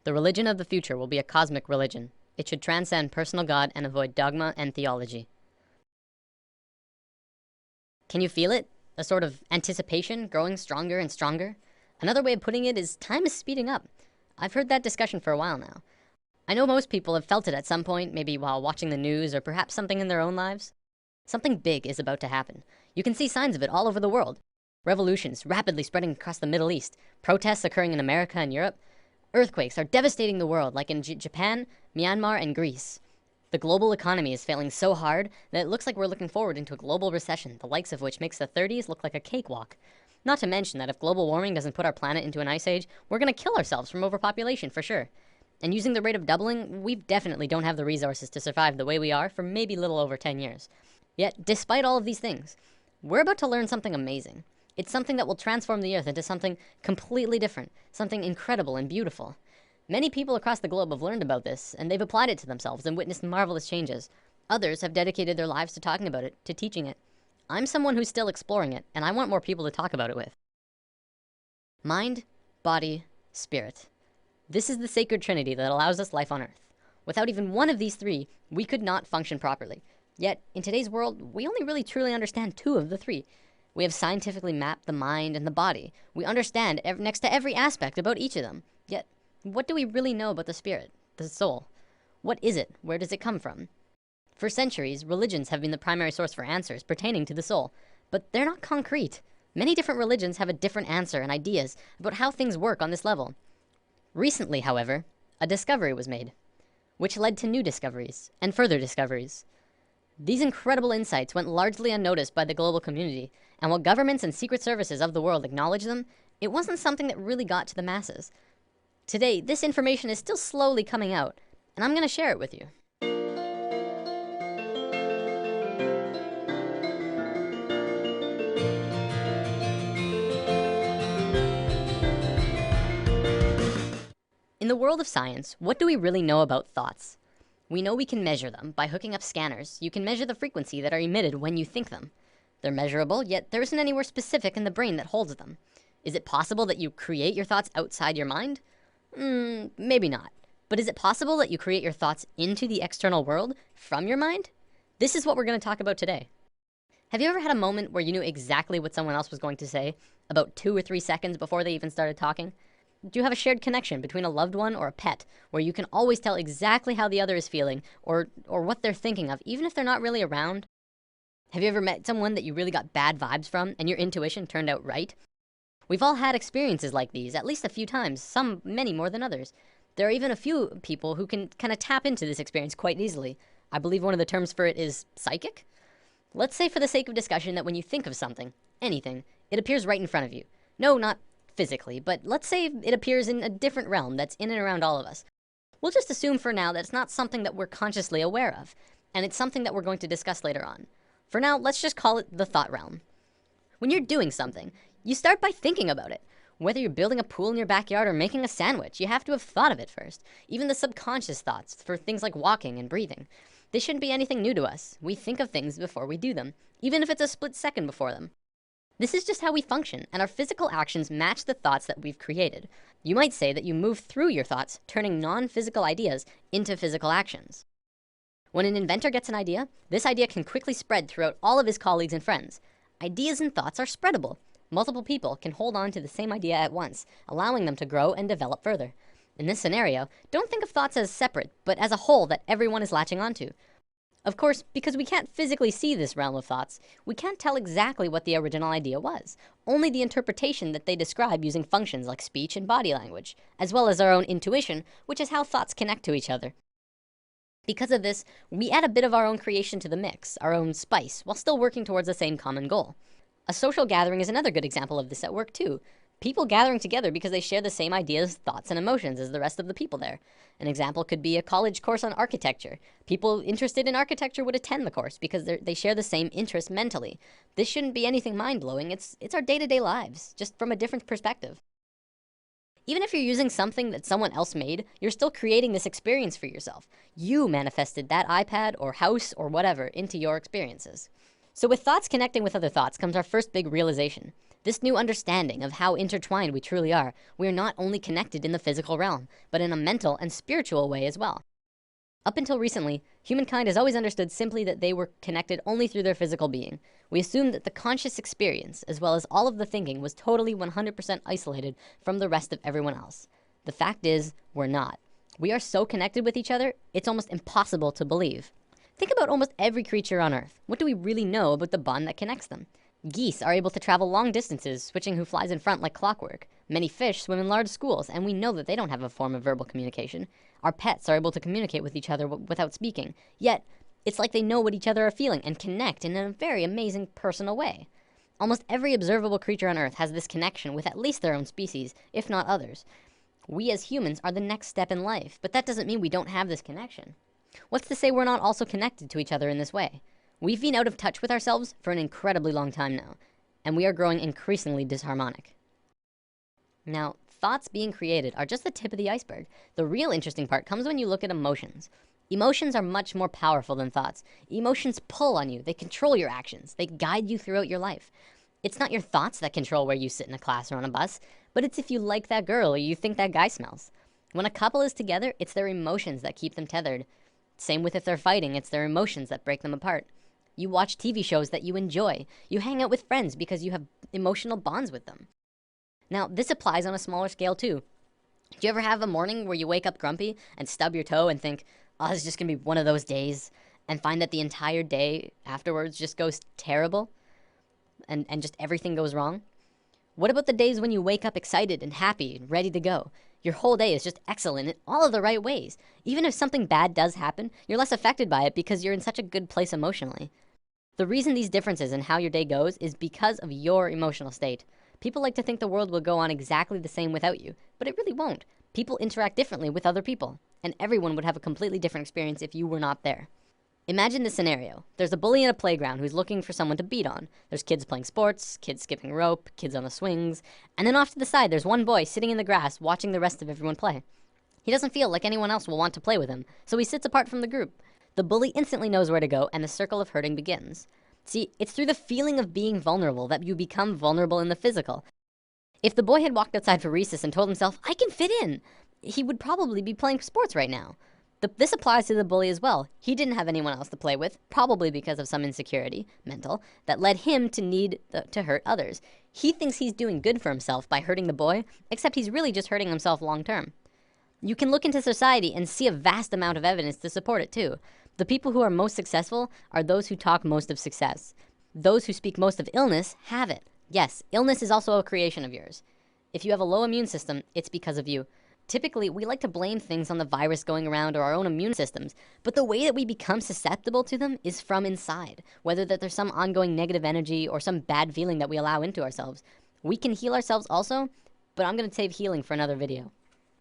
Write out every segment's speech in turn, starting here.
The religion of the future will be a cosmic religion. It should transcend personal God and avoid dogma and theology. Can you feel it? A sort of anticipation growing stronger and stronger? Another way of putting it is time is speeding up. I've heard that discussion for a while now. I know most people have felt it at some point, maybe while watching the news or perhaps something in their own lives. Something big is about to happen. You can see signs of it all over the world. Revolutions rapidly spreading across the Middle East, protests occurring in America and Europe. Earthquakes are devastating the world, like in Japan, Myanmar, and Greece. The global economy is failing so hard that it looks like we're looking forward into a global recession, the likes of which makes the 30s look like a cakewalk. Not to mention that if global warming doesn't put our planet into an ice age, we're gonna kill ourselves from overpopulation for sure. And using the rate of doubling, we definitely don't have the resources to survive the way we are for maybe a little over 10 years. Yet, despite all of these things, we're about to learn something amazing. It's something that will transform the Earth into something completely different, something incredible and beautiful. Many people across the globe have learned about this, and they've applied it to themselves and witnessed marvelous changes. Others have dedicated their lives to talking about it, to teaching it. I'm someone who's still exploring it, and I want more people to talk about it with. Mind, body, spirit. This is the sacred trinity that allows us life on Earth. Without even one of these three, we could not function properly. Yet, in today's world, we only really truly understand two of the three. We have scientifically mapped the mind and the body. We understand next to every aspect about each of them. Yet, what do we really know about the spirit, the soul? What is it? Where does it come from? For centuries, religions have been the primary source for answers pertaining to the soul, but they're not concrete. Many different religions have a different answer and ideas about how things work on this level. Recently, however, a discovery was made, which led to new discoveries and further discoveries. These incredible insights went largely unnoticed by the global community, and while governments and secret services of the world acknowledged them, it wasn't something that really got to the masses. Today, this information is still slowly coming out, and I'm going to share it with you. In the world of science, what do we really know about thoughts? We know we can measure them. By hooking up scanners, you can measure the frequency that are emitted when you think them. They're measurable, yet there isn't anywhere specific in the brain that holds them. Is it possible that you create your thoughts outside your mind? Maybe not. But is it possible that you create your thoughts into the external world from your mind? This is what we're going to talk about today. Have you ever had a moment where you knew exactly what someone else was going to say about 2 or 3 seconds before they even started talking? Do you have a shared connection between a loved one or a pet where you can always tell exactly how the other is feeling or what they're thinking of, even if they're not really around? Have you ever met someone that you really got bad vibes from and your intuition turned out right? We've all had experiences like these at least a few times, some many more than others. There are even a few people who can kind of tap into this experience quite easily. I believe one of the terms for it is psychic. Let's say for the sake of discussion that when you think of something, anything, it appears right in front of you. No, not physically, but let's say it appears in a different realm that's in and around all of us. We'll just assume for now that it's not something that we're consciously aware of, and it's something that we're going to discuss later on. For now, let's just call it the thought realm. When you're doing something, you start by thinking about it. Whether you're building a pool in your backyard or making a sandwich, you have to have thought of it first. Even the subconscious thoughts for things like walking and breathing. They shouldn't be anything new to us. We think of things before we do them, even if it's a split second before them. This is just how we function, and our physical actions match the thoughts that we've created. You might say that you move through your thoughts, turning non-physical ideas into physical actions. When an inventor gets an idea, this idea can quickly spread throughout all of his colleagues and friends. Ideas and thoughts are spreadable. Multiple people can hold on to the same idea at once, allowing them to grow and develop further. In this scenario, don't think of thoughts as separate, but as a whole that everyone is latching onto. Of course, because we can't physically see this realm of thoughts, we can't tell exactly what the original idea was, only the interpretation that they describe using functions like speech and body language, as well as our own intuition, which is how thoughts connect to each other. Because of this, we add a bit of our own creation to the mix, our own spice, while still working towards the same common goal. A social gathering is another good example of this at work too. People gathering together because they share the same ideas, thoughts, and emotions as the rest of the people there. An example could be a college course on architecture. People interested in architecture would attend the course because they share the same interest mentally. This shouldn't be anything mind-blowing. It's our day-to-day lives, just from a different perspective. Even if you're using something that someone else made, you're still creating this experience for yourself. You manifested that iPad or house or whatever into your experiences. So with thoughts connecting with other thoughts comes our first big realization. This new understanding of how intertwined we truly are, we are not only connected in the physical realm, but in a mental and spiritual way as well. Up until recently, humankind has always understood simply that they were connected only through their physical being. We assumed that the conscious experience, as well as all of the thinking, was totally 100% isolated from the rest of everyone else. The fact is, we're not. We are so connected with each other, it's almost impossible to believe. Think about almost every creature on Earth. What do we really know about the bond that connects them? Geese are able to travel long distances, switching who flies in front like clockwork. Many fish swim in large schools, and we know that they don't have a form of verbal communication. Our pets are able to communicate with each other without speaking. Yet, it's like they know what each other are feeling and connect in a very amazing personal way. Almost every observable creature on Earth has this connection with at least their own species, if not others. We as humans are the next step in life, but that doesn't mean we don't have this connection. What's to say we're not also connected to each other in this way? We've been out of touch with ourselves for an incredibly long time now, and we are growing increasingly disharmonic. Now, thoughts being created are just the tip of the iceberg. The real interesting part comes when you look at emotions. Emotions are much more powerful than thoughts. Emotions pull on you, they control your actions, they guide you throughout your life. It's not your thoughts that control where you sit in a class or on a bus, but it's if you like that girl or you think that guy smells. When a couple is together, it's their emotions that keep them tethered. Same with if they're fighting, it's their emotions that break them apart. You watch TV shows that you enjoy. You hang out with friends because you have emotional bonds with them. Now, this applies on a smaller scale too. Do you ever have a morning where you wake up grumpy and stub your toe and think, oh, this is just gonna be one of those days, and find that the entire day afterwards just goes terrible and just everything goes wrong? What about the days when you wake up excited and happy and ready to go? Your whole day is just excellent in all of the right ways. Even if something bad does happen, you're less affected by it because you're in such a good place emotionally. The reason these differences in how your day goes is because of your emotional state. People like to think the world will go on exactly the same without you, but it really won't. People interact differently with other people, and everyone would have a completely different experience if you were not there. Imagine this scenario. There's a bully in a playground who's looking for someone to beat on. There's kids playing sports, kids skipping rope, kids on the swings, and then off to the side there's one boy sitting in the grass watching the rest of everyone play. He doesn't feel like anyone else will want to play with him, so he sits apart from the group. The bully instantly knows where to go, and the circle of hurting begins. See, it's through the feeling of being vulnerable that you become vulnerable in the physical. If the boy had walked outside for recess and told himself, I can fit in, he would probably be playing sports right now. This applies to the bully as well. He didn't have anyone else to play with, probably because of some insecurity, mental, that led him to need to hurt others. He thinks he's doing good for himself by hurting the boy, except he's really just hurting himself long term. You can look into society and see a vast amount of evidence to support it too. The people who are most successful are those who talk most of success. Those who speak most of illness have it. Yes, illness is also a creation of yours. If you have a low immune system, it's because of you. Typically, we like to blame things on the virus going around or our own immune systems, but the way that we become susceptible to them is from inside, whether that there's some ongoing negative energy or some bad feeling that we allow into ourselves. We can heal ourselves also, but I'm gonna save healing for another video.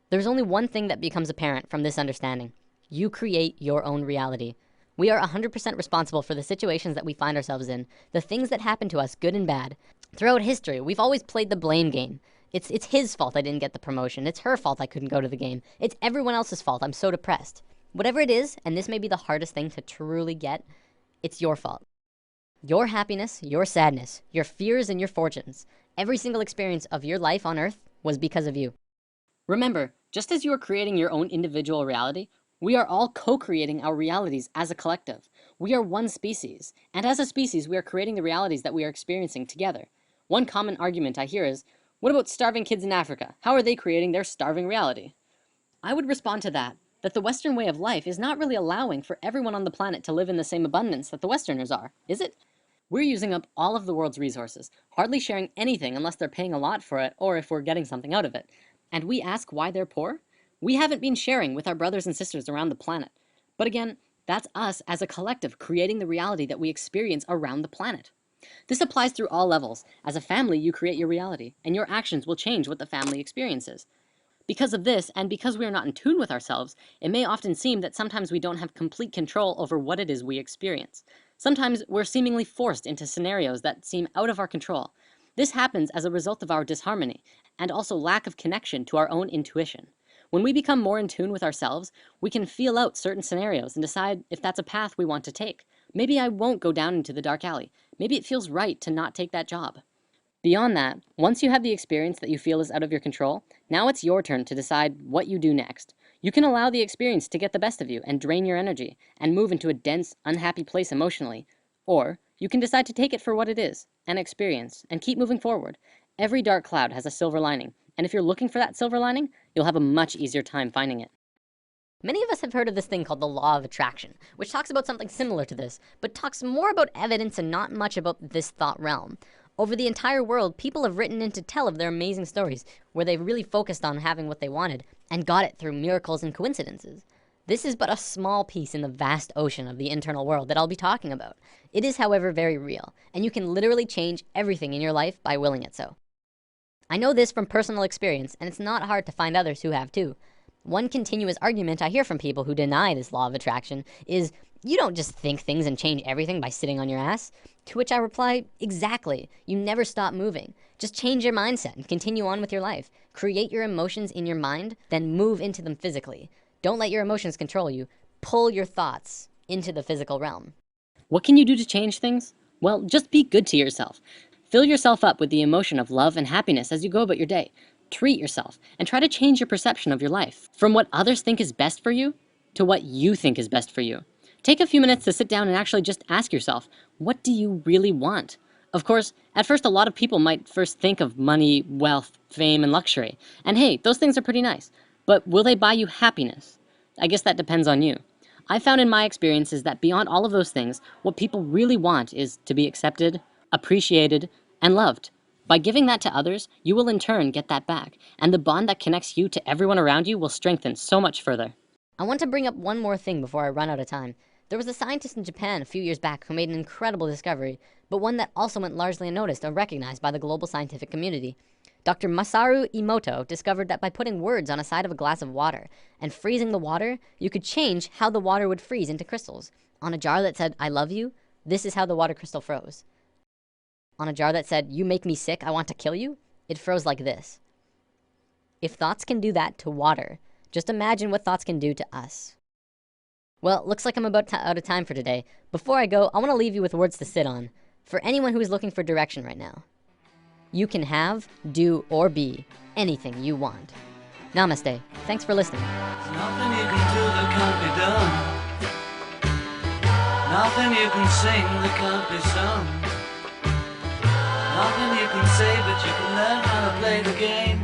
There's only one thing that becomes apparent from this understanding. You create your own reality. We are 100% responsible for the situations that we find ourselves in, the things that happen to us, good and bad. Throughout history, we've always played the blame game. It's his fault I didn't get the promotion. It's her fault I couldn't go to the game. It's everyone else's fault I'm so depressed. Whatever it is, and this may be the hardest thing to truly get, it's your fault. Your happiness, your sadness, your fears and your fortunes, every single experience of your life on Earth was because of you. Remember, just as you are creating your own individual reality, we are all co-creating our realities as a collective. We are one species, and as a species, we are creating the realities that we are experiencing together. One common argument I hear is, what about starving kids in Africa? How are they creating their starving reality? I would respond to that the Western way of life is not really allowing for everyone on the planet to live in the same abundance that the Westerners are, is it? We're using up all of the world's resources, hardly sharing anything unless they're paying a lot for it or if we're getting something out of it. And we ask why they're poor? We haven't been sharing with our brothers and sisters around the planet. But again, that's us as a collective creating the reality that we experience around the planet. This applies through all levels. As a family, you create your reality, and your actions will change what the family experiences. Because of this, and because we are not in tune with ourselves, it may often seem that sometimes we don't have complete control over what it is we experience. Sometimes we're seemingly forced into scenarios that seem out of our control. This happens as a result of our disharmony, and also lack of connection to our own intuition. When we become more in tune with ourselves, we can feel out certain scenarios and decide if that's a path we want to take. Maybe I won't go down into the dark alley. Maybe it feels right to not take that job. Beyond that, once you have the experience that you feel is out of your control, now it's your turn to decide what you do next. You can allow the experience to get the best of you and drain your energy and move into a dense, unhappy place emotionally. Or you can decide to take it for what it is, an experience, and keep moving forward. Every dark cloud has a silver lining, and if you're looking for that silver lining, you'll have a much easier time finding it. Many of us have heard of this thing called the law of attraction, which talks about something similar to this, but talks more about evidence and not much about this thought realm. Over the entire world, people have written in to tell of their amazing stories, where they've really focused on having what they wanted, and got it through miracles and coincidences. This is but a small piece in the vast ocean of the internal world that I'll be talking about. It is, however, very real, and you can literally change everything in your life by willing it so. I know this from personal experience, and it's not hard to find others who have too. One continuous argument I hear from people who deny this law of attraction is, you don't just think things and change everything by sitting on your ass. To which I reply, exactly. You never stop moving. Just change your mindset and continue on with your life. Create your emotions in your mind, then move into them physically. Don't let your emotions control you. Pull your thoughts into the physical realm. What can you do to change things? Well, just be good to yourself. Fill yourself up with the emotion of love and happiness as you go about your day. Treat yourself and try to change your perception of your life from what others think is best for you to what you think is best for you. Take a few minutes to sit down and actually just ask yourself, what do you really want? Of course, at first a lot of people might first think of money, wealth, fame, and luxury. And hey, those things are pretty nice. But will they buy you happiness? I guess that depends on you. I found in my experiences that beyond all of those things, what people really want is to be accepted, appreciated, and loved. By giving that to others, you will in turn get that back, and the bond that connects you to everyone around you will strengthen so much further. I want to bring up one more thing before I run out of time. There was a scientist in Japan a few years back who made an incredible discovery, but one that also went largely unnoticed or recognized by the global scientific community. Dr. Masaru Emoto discovered that by putting words on a side of a glass of water and freezing the water, you could change how the water would freeze into crystals. On a jar that said, "I love you," this is how the water crystal froze. On a jar that said, "You make me sick, I want to kill you," it froze like this. If thoughts can do that to water, just imagine what thoughts can do to us. Well, looks like I'm about out of time for today. Before I go, I want to leave you with words to sit on. For anyone who is looking for direction right now. You can have, do, or be anything you want. Namaste. Thanks for listening. There's nothing you can do that can't be done. Nothing you can sing that can't be sung. Nothing you can say, but you can learn how to play the game.